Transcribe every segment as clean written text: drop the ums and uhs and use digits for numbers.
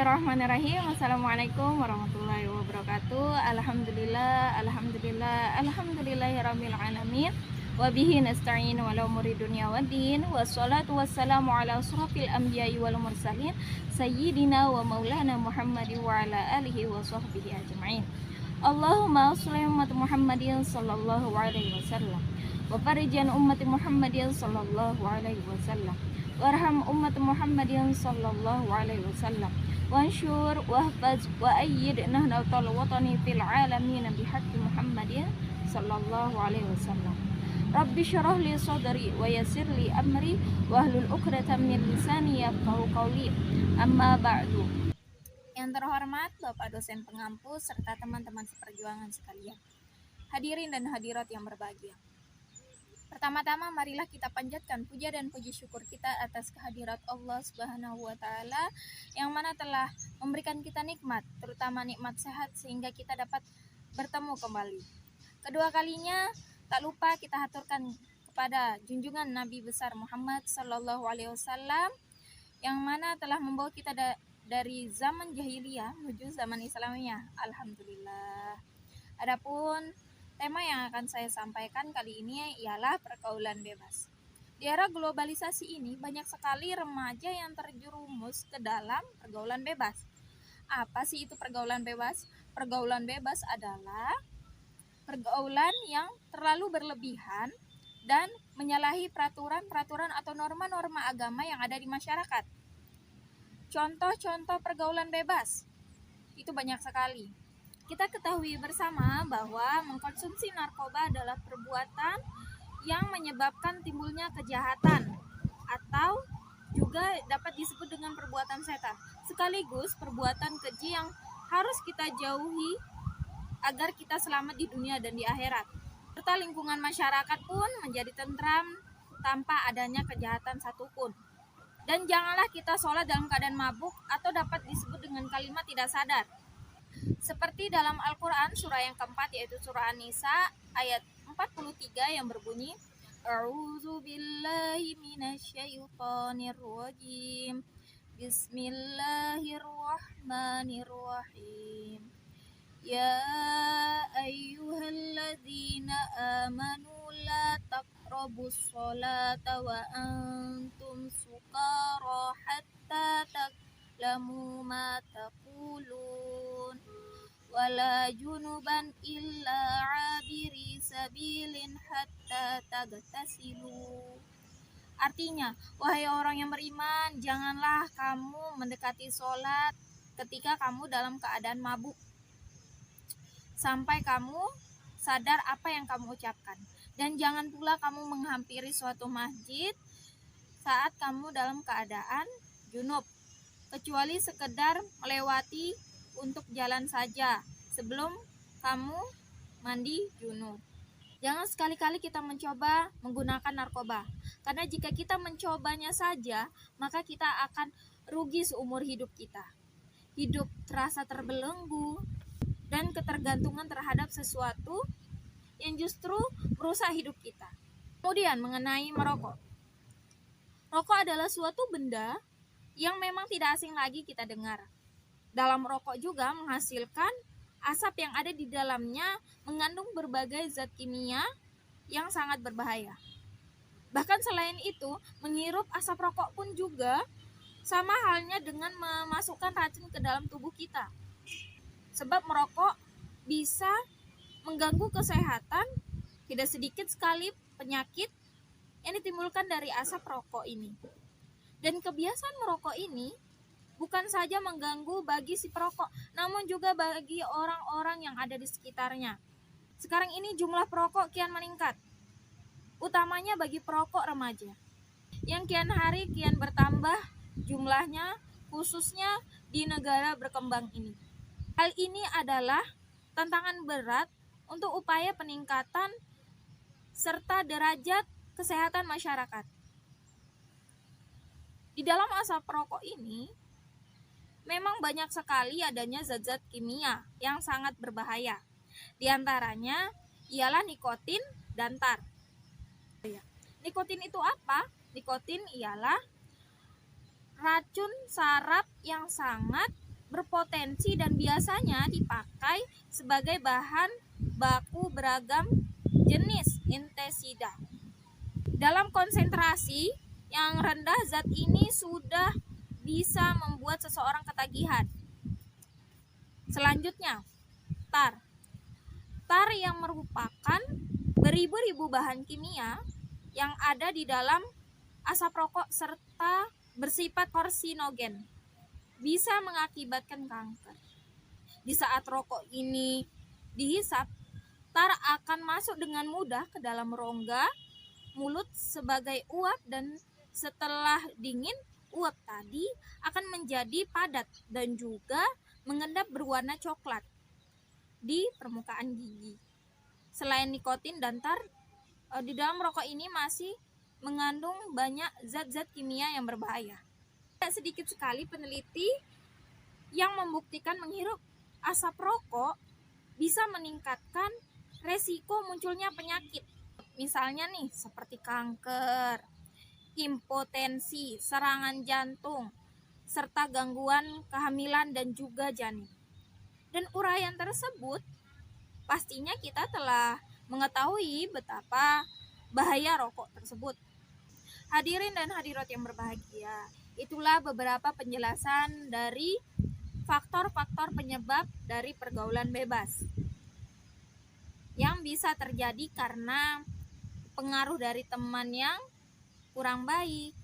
Bismillahirrahmanirrahim. Assalamualaikum warahmatullahi wabarakatuh. Alhamdulillahirabbil alamin. Wa bihi nasta'in wa la umuri dunya waddin. Wassalatu wassalamu ala asrofil anbiya'i wal mursalin sayyidina wa maulana Muhammadin wa ala alihi wa sahbihi ajma'in. Allahumma shalli ala Muhammadin sallallahu alaihi wasallam wa farijan ummati Muhammadin sallallahu alaihi wasallam. Warham umat Muhammadin sallallahu alaihi wasallam wansyur wahfaz wa ayyid nahdlatal watani fil alamin bihaqqi Muhammadin sallallahu alaihi wasallam. Rabbi syrah li sadri wa yassir li amri wahlul 'uqdatam min lisani yafqahu qawli. Amma ba'du. Yang terhormat Bapak dosen pengampu serta teman-teman seperjuangan sekalian, hadirin dan hadirat yang berbahagia. Pertama-tama marilah kita panjatkan puja dan puji syukur kita atas kehadirat Allah Subhanahu wa taala yang mana telah memberikan kita nikmat, terutama nikmat sehat sehingga kita dapat bertemu kembali. Kedua kalinya tak lupa kita haturkan kepada junjungan Nabi besar Muhammad sallallahu alaihi wasallam yang mana telah membawa kita dari zaman jahiliyah menuju zaman Islamiyah. Alhamdulillah. Adapun tema yang akan saya sampaikan kali ini ialah pergaulan bebas. Di era globalisasi ini banyak sekali remaja yang terjerumus ke dalam pergaulan bebas. Apa sih itu pergaulan bebas? Pergaulan bebas adalah pergaulan yang terlalu berlebihan dan menyalahi peraturan-peraturan atau norma-norma agama yang ada di masyarakat. Contoh-contoh pergaulan bebas itu banyak sekali. Kita ketahui bersama bahwa mengkonsumsi narkoba adalah perbuatan yang menyebabkan timbulnya kejahatan atau juga dapat disebut dengan perbuatan setan, sekaligus perbuatan keji yang harus kita jauhi agar kita selamat di dunia dan di akhirat. Serta lingkungan masyarakat pun menjadi tentram tanpa adanya kejahatan satupun. Dan janganlah kita sholat dalam keadaan mabuk atau dapat disebut dengan kalimat tidak sadar. Seperti dalam Al-Quran surah yang keempat yaitu surah An-Nisa ayat 43 yang berbunyi A'udzu billahi minasyaitonir rajim. Bismillahirrahmanirrahim. Ya ayyuhalladzina amanu la taqrabus sholata wa antum sukara hatta ta'lamu ma taqulun wala junuban illa abiri sabilin hatta tagtasilu. Artinya, wahai orang yang beriman, janganlah kamu mendekati sholat ketika kamu dalam keadaan mabuk sampai kamu sadar apa yang kamu ucapkan, dan jangan pula kamu menghampiri suatu masjid saat kamu dalam keadaan junub kecuali sekedar melewati untuk jalan saja sebelum kamu mandi junub. Jangan sekali-kali kita mencoba menggunakan narkoba, karena jika kita mencobanya saja maka kita akan rugi seumur hidup kita. Hidup terasa terbelenggu dan ketergantungan terhadap sesuatu yang justru merusak hidup kita. Kemudian mengenai merokok. Rokok adalah suatu benda yang memang tidak asing lagi kita dengar. Dalam rokok juga menghasilkan asap yang ada di dalamnya mengandung berbagai zat kimia yang sangat berbahaya. Bahkan selain itu, menghirup asap rokok pun juga sama halnya dengan memasukkan racun ke dalam tubuh kita. Sebab merokok bisa mengganggu kesehatan, tidak sedikit sekali penyakit yang ditimbulkan dari asap rokok ini. Dan kebiasaan merokok ini bukan saja mengganggu bagi si perokok, namun juga bagi orang-orang yang ada di sekitarnya. Sekarang ini jumlah perokok kian meningkat, utamanya bagi perokok remaja, yang kian hari kian bertambah jumlahnya, khususnya di negara berkembang ini. Hal ini adalah tantangan berat untuk upaya peningkatan serta derajat kesehatan masyarakat. Di dalam asap rokok ini memang banyak sekali adanya zat-zat kimia yang sangat berbahaya. Di antaranya ialah nikotin dan tar. Nikotin itu apa? Nikotin ialah racun saraf yang sangat berpotensi dan biasanya dipakai sebagai bahan baku beragam jenis insektisida. Dalam konsentrasi yang rendah, zat ini sudah bisa membuat seseorang ketagihan. Selanjutnya, tar. Tar yang merupakan beribu-ribu bahan kimia yang ada di dalam asap rokok serta bersifat karsinogen, bisa mengakibatkan kanker. Di saat rokok ini dihisap, tar akan masuk dengan mudah ke dalam rongga mulut sebagai uap, dan setelah dingin, uap tadi akan menjadi padat dan juga mengendap berwarna coklat di permukaan gigi. Selain nikotin dan tar, di dalam rokok ini masih mengandung banyak zat-zat kimia yang berbahaya. Sedikit sekali peneliti yang membuktikan menghirup asap rokok bisa meningkatkan resiko munculnya penyakit. Misalnya nih, seperti kanker, impotensi, serangan jantung, serta gangguan kehamilan dan juga janin. Dan uraian tersebut pastinya kita telah mengetahui betapa bahaya rokok tersebut. Hadirin dan hadirat yang berbahagia, itulah beberapa penjelasan dari faktor-faktor penyebab dari pergaulan bebas yang bisa terjadi karena pengaruh dari teman yang kurang baik,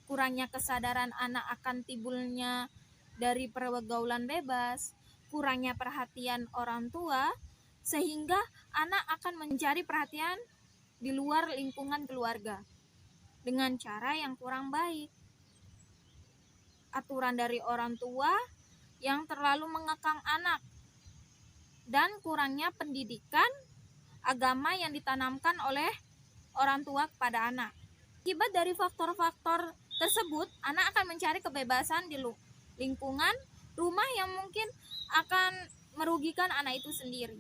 kurangnya kesadaran anak akan timbulnya dari pergaulan bebas, kurangnya perhatian orang tua, sehingga anak akan mencari perhatian di luar lingkungan keluarga dengan cara yang kurang baik. Aturan dari orang tua yang terlalu mengekang anak, dan kurangnya pendidikan agama yang ditanamkan oleh orang tua kepada anak. Akibat dari faktor-faktor tersebut, anak akan mencari kebebasan di lingkungan rumah yang mungkin akan merugikan anak itu sendiri.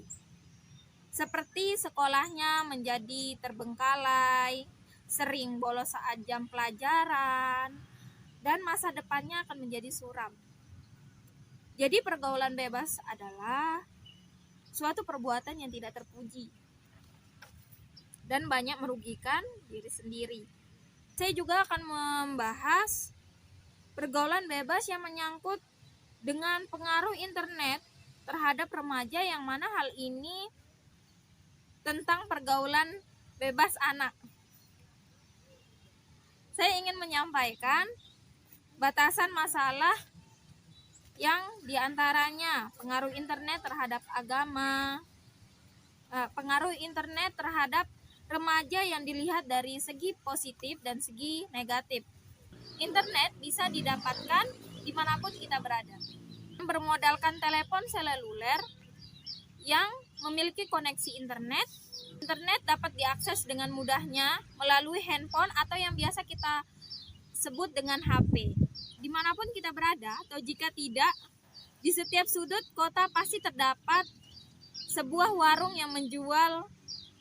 Seperti sekolahnya menjadi terbengkalai, sering bolos saat jam pelajaran, dan masa depannya akan menjadi suram. Jadi pergaulan bebas adalah suatu perbuatan yang tidak terpuji dan banyak merugikan diri sendiri. Saya juga akan membahas pergaulan bebas yang menyangkut dengan pengaruh internet terhadap remaja, yang mana hal ini tentang pergaulan bebas anak. Saya ingin menyampaikan batasan masalah yang diantaranya pengaruh internet terhadap agama, pengaruh internet terhadap remaja yang dilihat dari segi positif dan segi negatif. Internet bisa didapatkan dimanapun kita berada. Bermodalkan telepon seluler yang memiliki koneksi internet, internet dapat diakses dengan mudahnya melalui handphone atau yang biasa kita sebut dengan HP. Dimanapun kita berada, atau jika tidak, di setiap sudut kota pasti terdapat sebuah warung yang menjual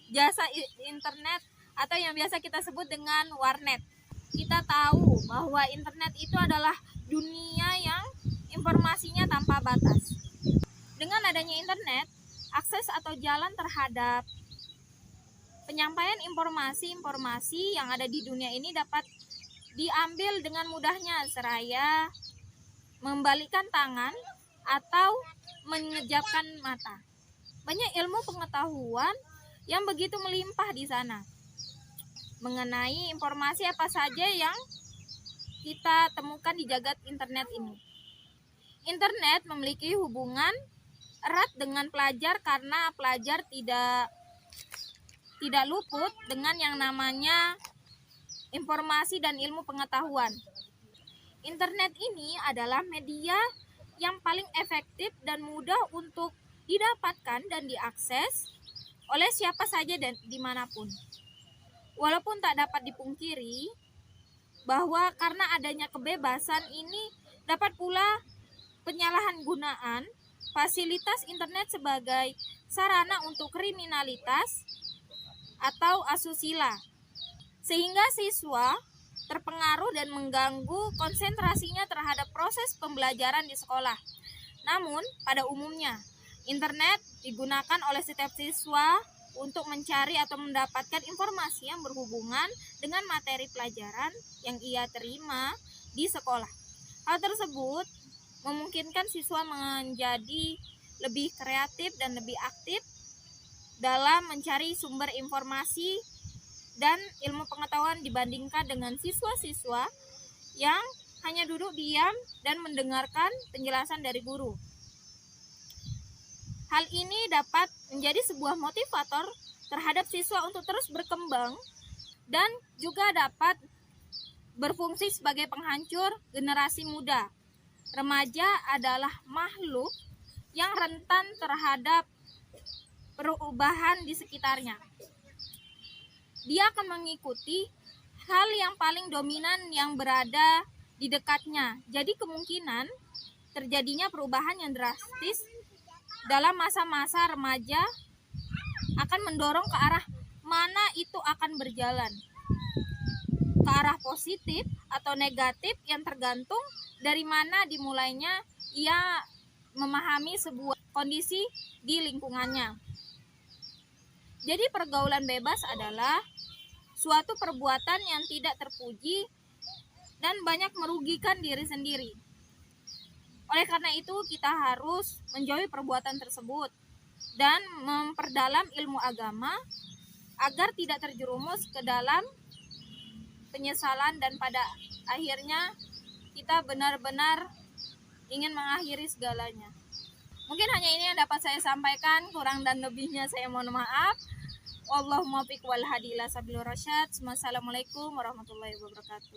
jasa internet atau yang biasa kita sebut dengan warnet. Kita tahu bahwa internet itu adalah dunia yang informasinya tanpa batas. Dengan adanya internet, akses atau jalan terhadap penyampaian informasi-informasi yang ada di dunia ini dapat diambil dengan mudahnya, seraya membalikkan tangan atau mengejapkan mata. Banyak ilmu pengetahuan yang begitu melimpah di sana mengenai informasi apa saja yang kita temukan di jagat internet ini. Internet memiliki hubungan erat dengan pelajar karena pelajar tidak luput dengan yang namanya informasi dan ilmu pengetahuan. Internet ini adalah media yang paling efektif dan mudah untuk didapatkan dan diakses oleh siapa saja dan dimanapun. Walaupun tak dapat dipungkiri bahwa karena adanya kebebasan ini dapat pula penyalahgunaan fasilitas internet sebagai sarana untuk kriminalitas atau asusila, sehingga siswa terpengaruh dan mengganggu konsentrasinya terhadap proses pembelajaran di sekolah. Namun, pada umumnya, internet digunakan oleh setiap siswa untuk mencari atau mendapatkan informasi yang berhubungan dengan materi pelajaran yang ia terima di sekolah. Hal tersebut memungkinkan siswa menjadi lebih kreatif dan lebih aktif dalam mencari sumber informasi dan ilmu pengetahuan dibandingkan dengan siswa-siswa yang hanya duduk diam dan mendengarkan penjelasan dari guru. Hal ini dapat menjadi sebuah motivator terhadap siswa untuk terus berkembang dan juga dapat berfungsi sebagai penghancur generasi muda. Remaja adalah makhluk yang rentan terhadap perubahan di sekitarnya. Dia akan mengikuti hal yang paling dominan yang berada di dekatnya. Jadi kemungkinan terjadinya perubahan yang drastis dalam masa-masa remaja akan mendorong ke arah mana itu akan berjalan. Ke arah positif atau negatif yang tergantung dari mana dimulainya ia memahami sebuah kondisi di lingkungannya. Jadi pergaulan bebas adalah suatu perbuatan yang tidak terpuji dan banyak merugikan diri sendiri. Oleh karena itu, kita harus menjauhi perbuatan tersebut dan memperdalam ilmu agama agar tidak terjerumus ke dalam penyesalan dan pada akhirnya kita benar-benar ingin mengakhiri segalanya. Mungkin hanya ini yang dapat saya sampaikan, kurang dan lebihnya saya mohon maaf. Wallahumma fiq wal hadi ila sabil rasyad. Wassalamualaikum warahmatullahi wabarakatuh.